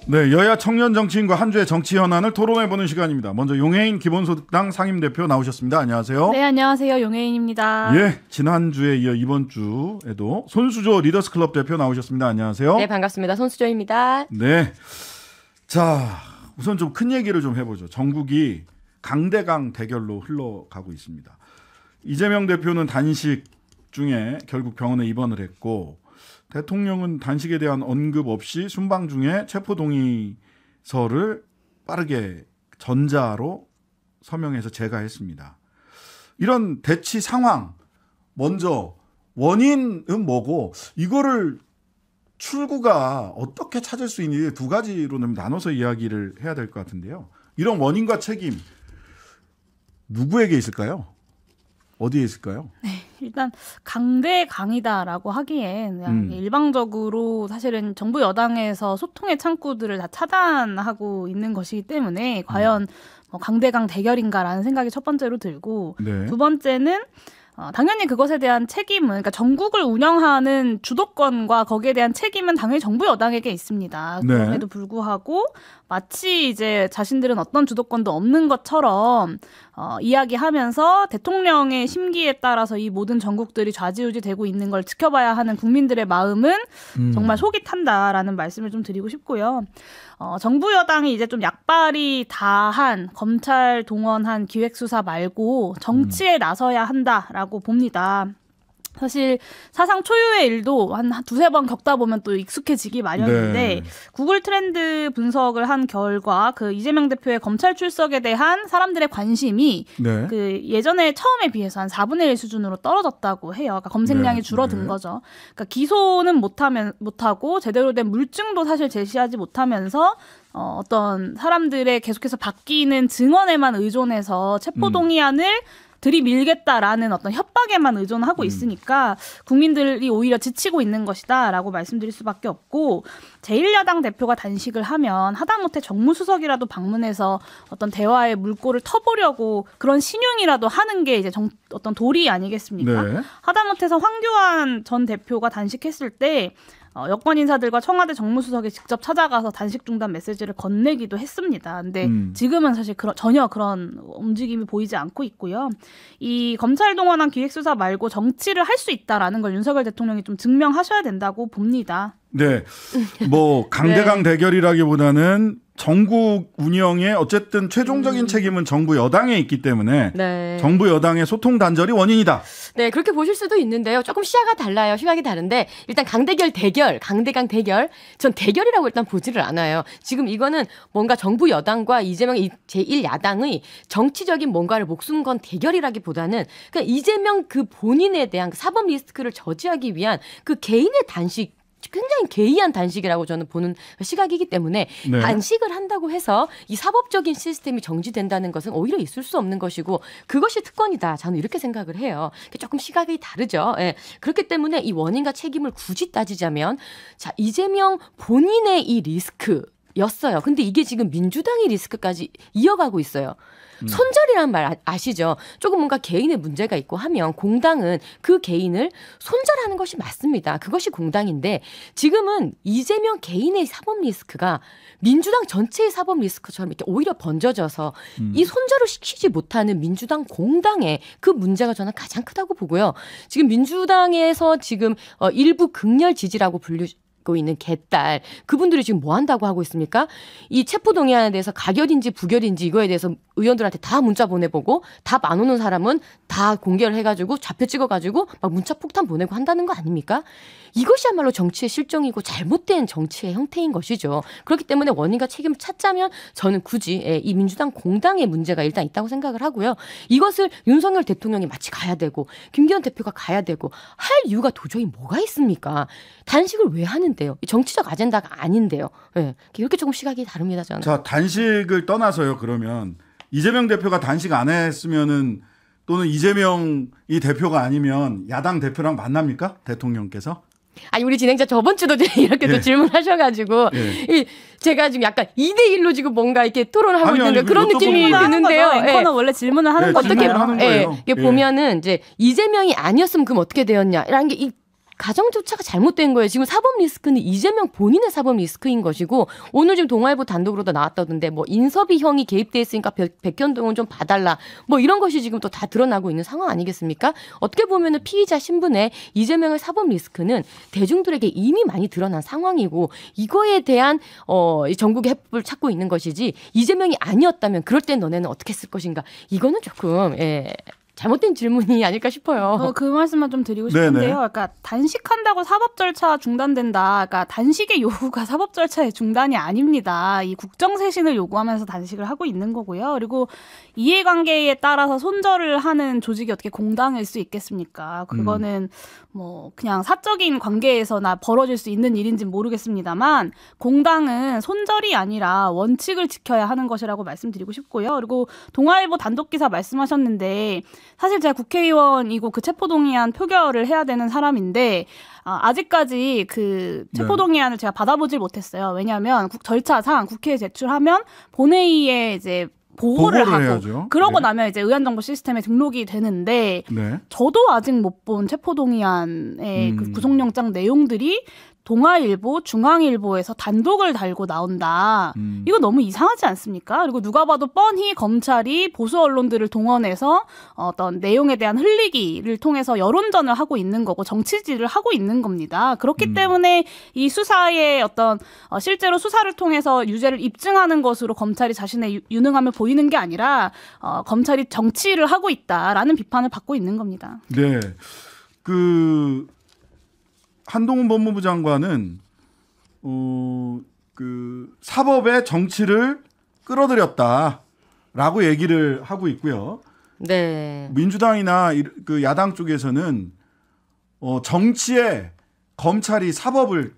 네, 여야 청년 정치인과 한 주의 정치 현안을 토론해보는 시간입니다. 먼저 용해인 기본소득당 상임대표 나오셨습니다. 안녕하세요. 네, 안녕하세요. 용해인입니다. 예, 지난주에 이어 이번 주에도 손수조 리더스클럽 대표 나오셨습니다. 안녕하세요. 네, 반갑습니다. 손수조입니다. 네, 자 우선 좀 큰 얘기를 좀 해보죠. 전국이 강대강 대결로 흘러가고 있습니다. 이재명 대표는 단식 중에 결국 병원에 입원을 했고, 대통령은 단식에 대한 언급 없이 순방 중에 체포동의서를 빠르게 전자로 서명해서 제거했습니다. 이런 대치 상황, 먼저 원인은 뭐고 이거를 출구가 어떻게 찾을 수 있는지 두 가지로 나눠서 이야기를 해야 될 것 같은데요. 이런 원인과 책임 누구에게 있을까요? 어디에 있을까요? 네, 일단 강대강이다라고 하기엔 그냥 일방적으로 사실은 정부 여당에서 소통의 창구들을 다 차단하고 있는 것이기 때문에 과연 강대강 대결인가라는 생각이 첫 번째로 들고, 네. 두 번째는 당연히 그것에 대한 책임은, 그러니까 전국을 운영하는 주도권과 거기에 대한 책임은 당연히 정부 여당에게 있습니다. 네. 그럼에도 불구하고 마치 이제 자신들은 어떤 주도권도 없는 것처럼 이야기하면서 대통령의 심기에 따라서 이 모든 전국들이 좌지우지되고 있는 걸 지켜봐야 하는 국민들의 마음은 정말 속이 탄다라는 말씀을 좀 드리고 싶고요. 정부 여당이 이제 좀 약발이 다한 검찰 동원한 기획수사 말고 정치에 나서야 한다라고 봅니다. 사실 사상 초유의 일도 한 두세 번 겪다 보면 또 익숙해지기 마련인데, 네. 구글 트렌드 분석을 한 결과 그 이재명 대표의 검찰 출석에 대한 사람들의 관심이 네. 그 예전에 처음에 비해서 한 4분의 1 수준으로 떨어졌다고 해요. 그러니까 검색량이 네. 줄어든 네. 거죠. 그러니까 기소는 못하고 제대로 된 물증도 사실 제시하지 못하면서 어떤 사람들의 계속해서 바뀌는 증언에만 의존해서 체포동의안을 들이밀겠다라는 어떤 협박에만 의존하고 있으니까 국민들이 오히려 지치고 있는 것이다라고 말씀드릴 수밖에 없고, 제1야당 대표가 단식을 하면 하다못해 정무수석이라도 방문해서 어떤 대화의 물꼬를 터보려고 그런 신용이라도 하는 게 이제 어떤 도리 아니겠습니까? 네. 하다못해서 황교안 전 대표가 단식했을 때 여권 인사들과 청와대 정무수석이 직접 찾아가서 단식 중단 메시지를 건네기도 했습니다. 근데 지금은 사실 전혀 그런 움직임이 보이지 않고 있고요. 이 검찰 동원한 기획수사 말고 정치를 할 수 있다라는 걸 윤석열 대통령이 좀 증명하셔야 된다고 봅니다. 네, 뭐 강대강 네. 대결이라기보다는 전국 운영에 어쨌든 최종적인 책임은 정부 여당에 있기 때문에 네. 정부 여당의 소통 단절이 원인이다. 네, 그렇게 보실 수도 있는데요. 조금 시야가 달라요. 시각이 다른데 일단 강대강 대결. 전 대결이라고 일단 보지를 않아요. 지금 이거는 뭔가 정부 여당과 이재명 제1야당의 정치적인 뭔가를 목숨 건 대결이라기보다는 그냥 이재명 그 본인에 대한 사법 리스크를 저지하기 위한 그 개인의 단식, 굉장히 개이한 단식이라고 저는 보는 시각이기 때문에 네. 단식을 한다고 해서 이 사법적인 시스템이 정지된다는 것은 오히려 있을 수 없는 것이고 그것이 특권이다. 저는 이렇게 생각을 해요. 조금 시각이 다르죠. 예. 그렇기 때문에 이 원인과 책임을 굳이 따지자면 자, 이재명 본인의 이 리스크였어요. 근데 이게 지금 민주당의 리스크까지 이어가고 있어요. 손절이라는 말 아시죠? 조금 뭔가 개인의 문제가 있고 하면 공당은 그 개인을 손절하는 것이 맞습니다. 그것이 공당인데 지금은 이재명 개인의 사법 리스크가 민주당 전체의 사법 리스크처럼 이렇게 오히려 번져져서 이 손절을 시키지 못하는 민주당 공당의 그 문제가 저는 가장 크다고 보고요. 지금 민주당에서 지금 일부 극렬 지지라고 고 있는 개딸 그분들이 지금 뭐 한다고 하고 있습니까? 이 체포동의안에 대해서 가결인지 부결인지 이거에 대해서 의원들한테 다 문자 보내보고 답 안 오는 사람은 다 공개를 해가지고 좌표 찍어가지고 막 문자 폭탄 보내고 한다는 거 아닙니까? 이것이야말로 정치의 실정이고 잘못된 정치의 형태인 것이죠. 그렇기 때문에 원인과 책임을 찾자면 저는 굳이 이 민주당 공당의 문제가 일단 있다고 생각을 하고요. 이것을 윤석열 대통령이 마치 가야 되고 김기현 대표가 가야 되고 할 이유가 도저히 뭐가 있습니까? 단식을 왜 하는데요? 정치적 아젠다가 아닌데요. 네. 이렇게 조금 시각이 다릅니다. 저는. 자, 단식을 떠나서요. 그러면 이재명 대표가 단식 안 했으면은 또는 이재명이 대표가 아니면 야당 대표랑 만납니까? 대통령께서? 아니 우리 진행자 저번 주도 이렇게 또 질문하셔가지고 제가 지금 약간 2대1로 지금 뭔가 이렇게 토론을 하고 있는데 그런 느낌이 드는데요. 앵커는 원래 질문을 하는 거죠. 어떻게 하는 거예요. 이게 보면은 이제 이재명이 아니었으면 그럼 어떻게 되었냐라는 게 가정조차가 잘못된 거예요. 지금 사법 리스크는 이재명 본인의 사법 리스크인 것이고 오늘 지금 동아일보 단독으로도 나왔다던데 뭐 인섭이 형이 개입돼 있으니까 백현동은 좀 봐달라 뭐 이런 것이 지금 또 다 드러나고 있는 상황 아니겠습니까? 어떻게 보면은 피의자 신분에 이재명의 사법 리스크는 대중들에게 이미 많이 드러난 상황이고 이거에 대한 전국의 해법을 찾고 있는 것이지 이재명이 아니었다면 그럴 땐 너네는 어떻게 했을 것인가? 이거는 조금 잘못된 질문이 아닐까 싶어요. 그 말씀만 좀 드리고 싶은데요. 네네. 그러니까 단식한다고 사법 절차 중단된다. 그러니까 단식의 요구가 사법 절차의 중단이 아닙니다. 이 국정쇄신을 요구하면서 단식을 하고 있는 거고요. 그리고 이해관계에 따라서 손절을 하는 조직이 어떻게 공당일 수 있겠습니까? 그거는 뭐 그냥 사적인 관계에서나 벌어질 수 있는 일인지는 모르겠습니다만 공당은 손절이 아니라 원칙을 지켜야 하는 것이라고 말씀드리고 싶고요. 그리고 동아일보 단독 기사 말씀하셨는데 사실 제가 국회의원이고 그 체포동의안 표결을 해야 되는 사람인데 아직까지 그 체포동의안을 제가 받아보질 못했어요. 왜냐하면 절차상 국회에 제출하면 본회의에 이제 보고를 하고 해야죠. 그러고 네. 나면 이제 의안정보 시스템에 등록이 되는데 네. 저도 아직 못 본 체포동의안의 그 구속영장 내용들이 동아일보, 중앙일보에서 단독을 달고 나온다. 이거 너무 이상하지 않습니까? 그리고 누가 봐도 뻔히 검찰이 보수 언론들을 동원해서 어떤 내용에 대한 흘리기를 통해서 여론전을 하고 있는 거고 정치질을 하고 있는 겁니다. 그렇기 때문에 이 수사의 어떤 실제로 수사를 통해서 유죄를 입증하는 것으로 검찰이 자신의 유능함을 보이는 게 아니라 검찰이 정치를 하고 있다라는 비판을 받고 있는 겁니다. 네. 한동훈 법무부 장관은 사법의 정치를 끌어들였다라고 얘기를 하고 있고요. 네. 민주당이나 그 야당 쪽에서는 정치에 검찰이 사법을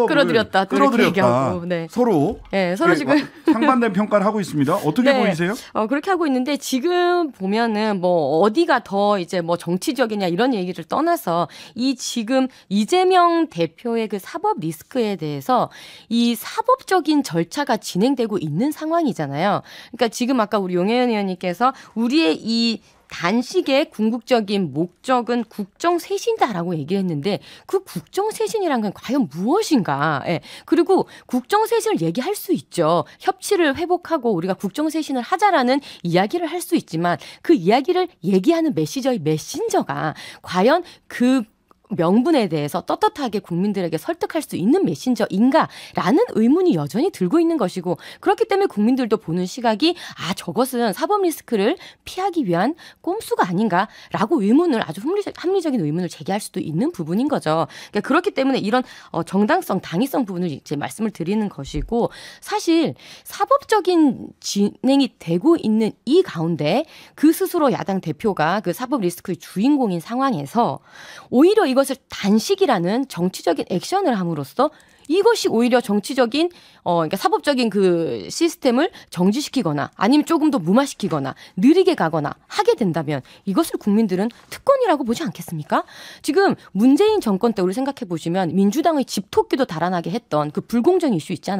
끌어들였다. 또 이렇게 얘기하고, 서로 서로 지금 상반된 평가를 하고 있습니다. 어떻게 보이세요? 그렇게 하고 있는데 지금 보면은 뭐 어디가 더 이제 뭐 정치적이냐 이런 얘기를 떠나서 이 지금 이재명 대표의 그 사법 리스크에 대해서 이 사법적인 절차가 진행되고 있는 상황이잖아요. 그러니까 지금 아까 우리 용혜연 의원님께서 우리의 이 단식의 궁극적인 목적은 국정쇄신이다라고 얘기했는데 그 국정쇄신이란 건 과연 무엇인가? 그리고 국정쇄신을 얘기할 수 있죠. 협치를 회복하고 우리가 국정쇄신을 하자라는 이야기를 할 수 있지만 그 이야기를 얘기하는 메신저가 과연 그 명분에 대해서 떳떳하게 국민들에게 설득할 수 있는 메신저인가라는 의문이 여전히 들고 있는 것이고 그렇기 때문에 국민들도 보는 시각이 저것은 사법 리스크를 피하기 위한 꼼수가 아닌가라고 의문을 아주 합리적인 의문을 제기할 수도 있는 부분인 거죠. 그러니까 그렇기 때문에 이런 정당성, 당위성 부분을 이제 말씀을 드리는 것이고 사실 사법적인 진행이 되고 있는 이 가운데 그 스스로 야당 대표가 그 사법 리스크의 주인공인 상황에서 오히려 이것을 단식이라는 정치적인 액션을 함으로써 이것이 오히려 정치적인 그러니까 사법적인 그 시스템을 정지시키거나 아니면 조금 더 무마시키거나 느리게 가거나 하게 된다면 이것을 국민들은 특권이라고 보지 않겠습니까? 지금 문재인 정권 때 우리 생각해 보시면 민주당의 집토끼도 달아나게 했던 그 불공정 이슈 있지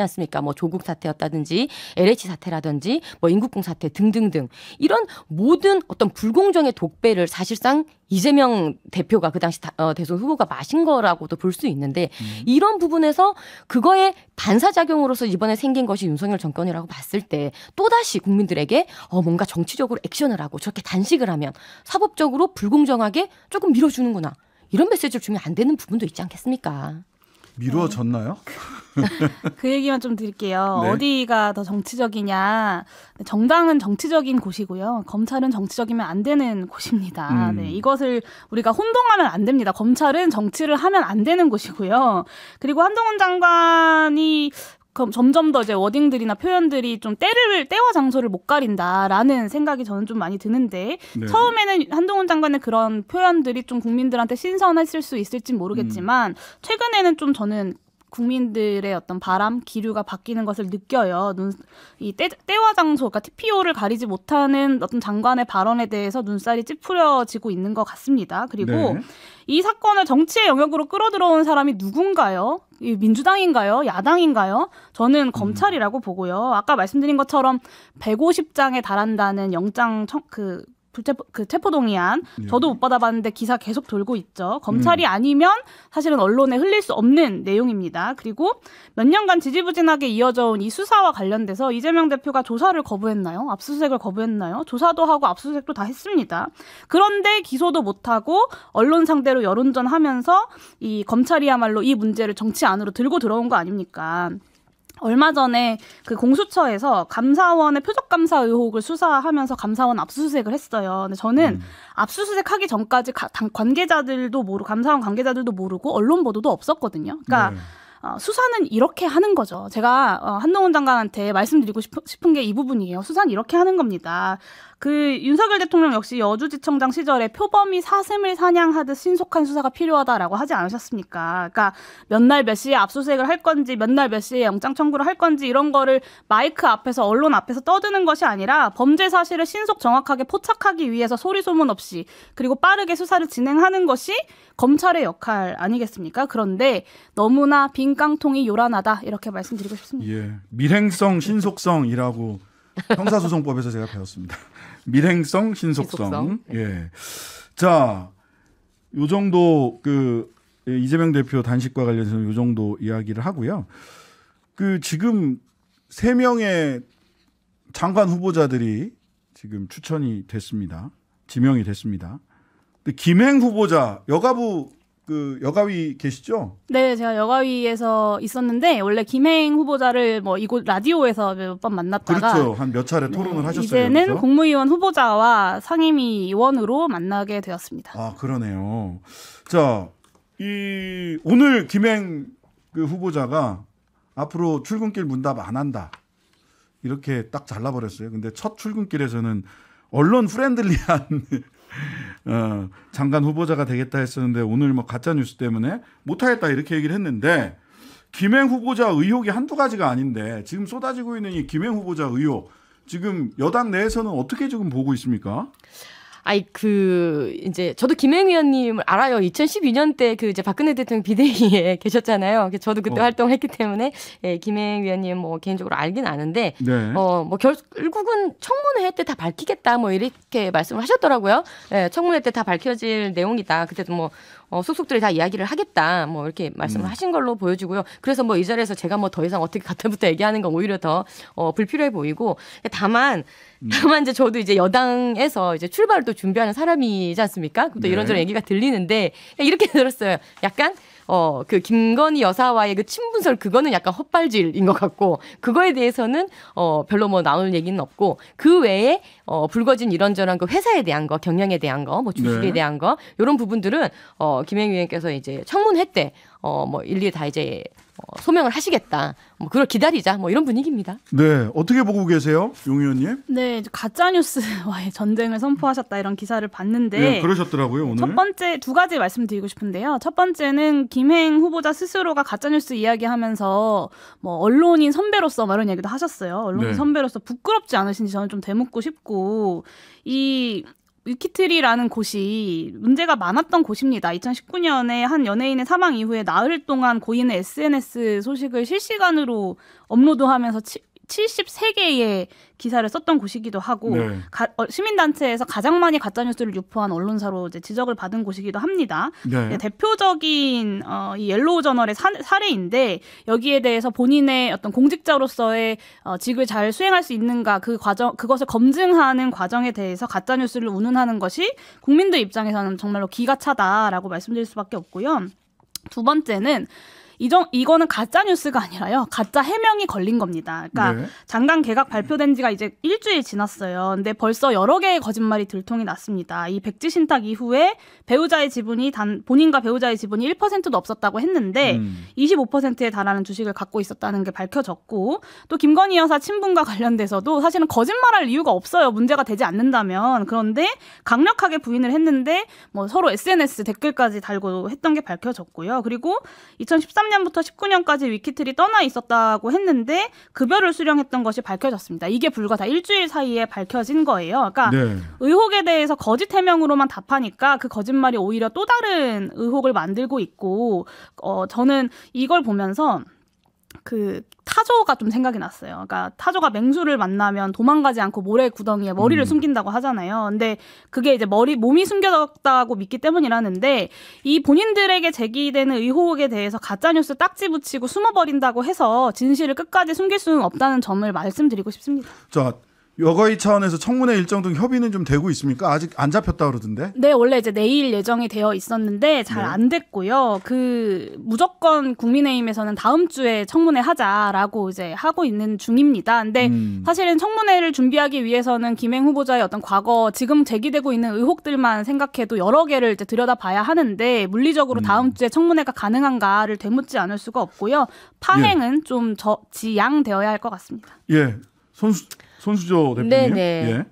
않습니까? 뭐 조국 사태였다든지 LH 사태라든지 뭐 인국공 사태 등등등 이런 모든 어떤 불공정의 독배를 사실상 이재명 대표가 그 당시 대선 후보가 마신 거라고도 볼 수 있는데 이런 부분에서 그거의 반사작용으로서 이번에 생긴 것이 윤석열 정권이라고 봤을 때 또다시 국민들에게 뭔가 정치적으로 액션을 하고 저렇게 단식을 하면 사법적으로 불공정하게 조금 밀어주는구나. 이런 메시지를 주면 안 되는 부분도 있지 않겠습니까? 미뤄졌나요? 그 얘기만 좀 드릴게요. 네. 어디가 더 정치적이냐. 정당은 정치적인 곳이고요. 검찰은 정치적이면 안 되는 곳입니다. 네, 이것을 우리가 혼동하면 안 됩니다. 검찰은 정치를 하면 안 되는 곳이고요. 그리고 한동훈 장관이 점점 더 이제 워딩들이나 표현들이 좀 때와 장소를 못 가린다라는 생각이 저는 좀 많이 드는데 네. 처음에는 한동훈 장관의 그런 표현들이 좀 국민들한테 신선했을 수 있을지 모르겠지만 최근에는 좀 저는 국민들의 어떤 바람, 기류가 바뀌는 것을 느껴요. 이 때와 장소, 그러니까 TPO를 가리지 못하는 어떤 장관의 발언에 대해서 눈살이 찌푸려지고 있는 것 같습니다. 그리고 네. 이 사건을 정치의 영역으로 끌어들어온 사람이 누군가요? 이 민주당인가요? 야당인가요? 저는 검찰이라고 보고요. 아까 말씀드린 것처럼 150장에 달한다는 영장 체포동의안 예. 저도 못 받아봤는데 기사 계속 돌고 있죠. 검찰이 아니면 사실은 언론에 흘릴 수 없는 내용입니다. 그리고 몇 년간 지지부진하게 이어져 온 이 수사와 관련돼서 이재명 대표가 조사를 거부했나요? 압수수색을 거부했나요? 조사도 하고 압수수색도 다 했습니다. 그런데 기소도 못하고 언론 상대로 여론전하면서 이 검찰이야말로 이 문제를 정치 안으로 들고 들어온 거 아닙니까? 얼마 전에 그 공수처에서 감사원의 표적감사 의혹을 수사하면서 감사원 압수수색을 했어요. 근데 저는 압수수색하기 전까지 관계자들도 모르고 감사원 관계자들도 모르고 언론 보도도 없었거든요. 그러니까 수사는 이렇게 하는 거죠. 제가 한동훈 장관한테 말씀드리고 싶은 게 이 부분이에요. 수사는 이렇게 하는 겁니다. 그 윤석열 대통령 역시 여주지청장 시절에 표범이 사슴을 사냥하듯 신속한 수사가 필요하다라고 하지 않으셨습니까? 그러니까 몇 날 몇 시에 압수수색을 할 건지 몇 날 몇 시에 영장 청구를 할 건지 이런 거를 마이크 앞에서 언론 앞에서 떠드는 것이 아니라 범죄 사실을 신속 정확하게 포착하기 위해서 소리 소문 없이 그리고 빠르게 수사를 진행하는 것이 검찰의 역할 아니겠습니까? 그런데 너무나 빈 깡통이 요란하다 이렇게 말씀드리고 싶습니다. 예, 밀행성 신속성이라고 형사소송법에서 제가 배웠습니다. 밀행성 신속성. 예. 자, 요 정도 이재명 대표 단식과 관련해서 요 정도 이야기를 하고요. 지금 3명의 장관 후보자들이 지금 추천이 됐습니다. 지명이 됐습니다. 근데 김행 후보자 여가위 계시죠? 네, 제가 여가위에서 있었는데 원래 김행 후보자를 이곳 라디오에서 몇 번 만났다가 그렇죠. 한 몇 차례 토론을 하셨어요. 이제는 여기서? 국무위원 후보자와 상임위원으로 만나게 되었습니다. 아, 그러네요. 자, 오늘 김행 후보자가 앞으로 출근길 문답 안 한다. 이렇게 딱 잘라버렸어요. 근데 첫 출근길에서는 언론 프렌들리한 장관 후보자가 되겠다 했었는데 오늘 가짜 뉴스 때문에 못하겠다 이렇게 얘기를 했는데 김행 후보자 의혹이 한두 가지가 아닌데 지금 쏟아지고 있는 이 김행 후보자 의혹 지금 여당 내에서는 어떻게 지금 보고 있습니까? 이제 저도 김행 의원님을 알아요. 2012년 때 이제 박근혜 대통령 비대위에 계셨잖아요. 저도 그때 활동을 했기 때문에 김행 의원님 개인적으로 알긴 아는데 네. 결국은 청문회 때 다 밝히겠다 이렇게 말씀을 하셨더라고요. 청문회 때 다 밝혀질 내용이다. 그때도 속속들이 다 이야기를 하겠다. 이렇게 말씀을 하신 걸로 보여지고요. 그래서 이 자리에서 제가 더 이상 어떻게 가타부터 얘기하는 건 오히려 더 불필요해 보이고 다만 이제 저도 이제 여당에서 이제 출발을 또 준비하는 사람이지 않습니까? 또 이런저런 얘기가 들리는데 이렇게 들었어요. 약간 김건희 여사와의 친분설 그거는 약간 헛발질인 것 같고 그거에 대해서는 별로 나올 얘기는 없고 그 외에 불거진 이런저런 회사에 대한 거, 경영에 대한 거, 주식에 대한 거 이런 부분들은 김행 의원께서 이제 청문회 때 일일이 다 이제 소명을 하시겠다. 그걸 기다리자. 이런 분위기입니다. 네, 어떻게 보고 계세요, 용 의원님? 네, 가짜 뉴스와의 전쟁을 선포하셨다 이런 기사를 봤는데 네, 그러셨더라고요 오늘. 첫 번째 2가지 말씀드리고 싶은데요. 첫 번째는 김행 후보자 스스로가 가짜 뉴스 이야기하면서 언론인 선배로서 이런 얘기도 하셨어요. 언론인 선배로서 부끄럽지 않으신지 저는 좀 되묻고 싶고 이 위키트리라는 곳이 문제가 많았던 곳입니다. 2019년에 한 연예인의 사망 이후에 나흘 동안 고인의 SNS 소식을 실시간으로 업로드하면서 73개의 기사를 썼던 곳이기도 하고 시민단체에서 가장 많이 가짜뉴스를 유포한 언론사로 이제 지적을 받은 곳이기도 합니다. 대표적인 이 옐로우 저널의 사례인데 여기에 대해서 본인의 어떤 공직자로서의 직을 잘 수행할 수 있는가 그것을 검증하는 과정에 대해서 가짜뉴스를 운운하는 것이 국민들 입장에서는 정말로 기가 차다라고 말씀드릴 수밖에 없고요. 두 번째는 이거는 가짜 뉴스가 아니라요. 가짜 해명이 걸린 겁니다. 그러니까 장관 개각 발표된 지가 이제 일주일 지났어요. 근데 벌써 여러 개의 거짓말이 들통이 났습니다. 이 백지 신탁 이후에 배우자의 지분이 본인과 배우자의 지분이 1%도 없었다고 했는데 25%에 달하는 주식을 갖고 있었다는 게 밝혀졌고 또 김건희 여사 친분과 관련돼서도 사실은 거짓말할 이유가 없어요. 문제가 되지 않는다면. 그런데 강력하게 부인을 했는데 서로 SNS 댓글까지 달고 했던 게 밝혀졌고요. 그리고 2013년부터 19년까지 위키트리 떠나 있었다고 했는데 급여를 수령했던 것이 밝혀졌습니다. 이게 불과 다 일주일 사이에 밝혀진 거예요. 그러니까 의혹에 대해서 거짓 해명으로만 답하니까 그 거짓말이 오히려 또 다른 의혹을 만들고 있고 저는 이걸 보면서 그 타조가 좀 생각이 났어요. 그러니까 타조가 맹수를 만나면 도망가지 않고 모래 구덩이에 머리를 숨긴다고 하잖아요. 근데 그게 이제 몸이 숨겨졌다고 믿기 때문이라는데 이 본인들에게 제기되는 의혹에 대해서 가짜뉴스 딱지 붙이고 숨어버린다고 해서 진실을 끝까지 숨길 수는 없다는 점을 말씀드리고 싶습니다. 자, 여거이 차원에서 청문회 일정 등 협의는 좀 되고 있습니까? 아직 안 잡혔다 그러던데? 네, 원래 이제 내일 예정이 되어 있었는데 잘 안 됐고요. 그 무조건 국민의힘에서는 다음 주에 청문회 하자라고 이제 하고 있는 중입니다. 근데 사실은 청문회를 준비하기 위해서는 김행 후보자의 어떤 과거 지금 제기되고 있는 의혹들만 생각해도 여러 개를 이제 들여다봐야 하는데 물리적으로 다음 주에 청문회가 가능한가를 되묻지 않을 수가 없고요. 파행은 좀 지양되어야 할 것 같습니다. 예, 손수조 대표님. 네네. 예.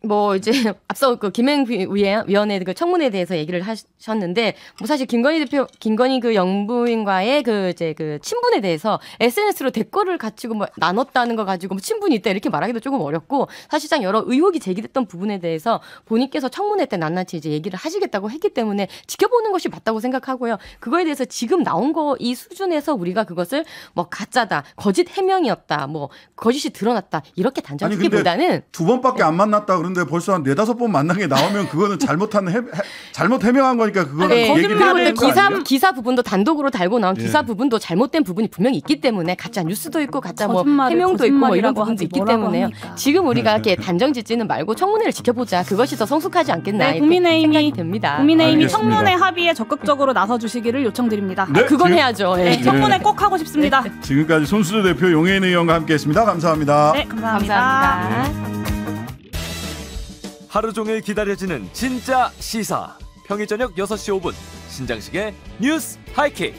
뭐 이제 앞서 그 김행위원회 그 청문회에 대해서 얘기를 하셨는데 뭐 사실 김건희 그 영부인과의 그 이제 그 친분에 대해서 SNS로 댓글을 가지고 뭐 나눴다는 거 가지고 뭐 친분이 있다 이렇게 말하기도 조금 어렵고 사실상 여러 의혹이 제기됐던 부분에 대해서 본인께서 청문회 때 낱낱이 이제 얘기를 하시겠다고 했기 때문에 지켜보는 것이 맞다고 생각하고요. 그거에 대해서 지금 나온 거 이 수준에서 우리가 그것을 뭐 가짜다, 거짓 해명이었다, 뭐 거짓이 드러났다 이렇게 단정짓기보다는 두 번밖에 안 만났다 그런데 벌써 한 4-5번 만난 게 나오면 그거는 잘못 해명한 거니까 그거는 네, 얘기를 해야 되는 거 아니에요? 기사 부분도 단독으로 달고 나온 기사 부분도 잘못된 부분이 분명히 있기 때문에 가짜 뉴스도 있고 가짜 뭐 해명도 있고 뭐 이런 부분도 있기 때문에요. 하니까. 지금 우리가 이렇게 단정짓지는 말고 청문회를 지켜보자. 그것이 더 성숙하지 않겠나. 네, 국민의힘이 됩니다. 국민의힘이 알겠습니다. 청문회 합의에 적극적으로 나서 주시기를 요청드립니다. 네, 그건 지금- 해야죠. 예. 네, 청문회 꼭 하고 싶습니다. 지금까지 손수조 대표 용해인 의원과 함께했습니다. 감사합니다. 네, 감사합니다. 감사합니다. 하루 종일 기다려지는 진짜 시사. 평일 저녁 6시 5분 신장식의 뉴스 하이킥.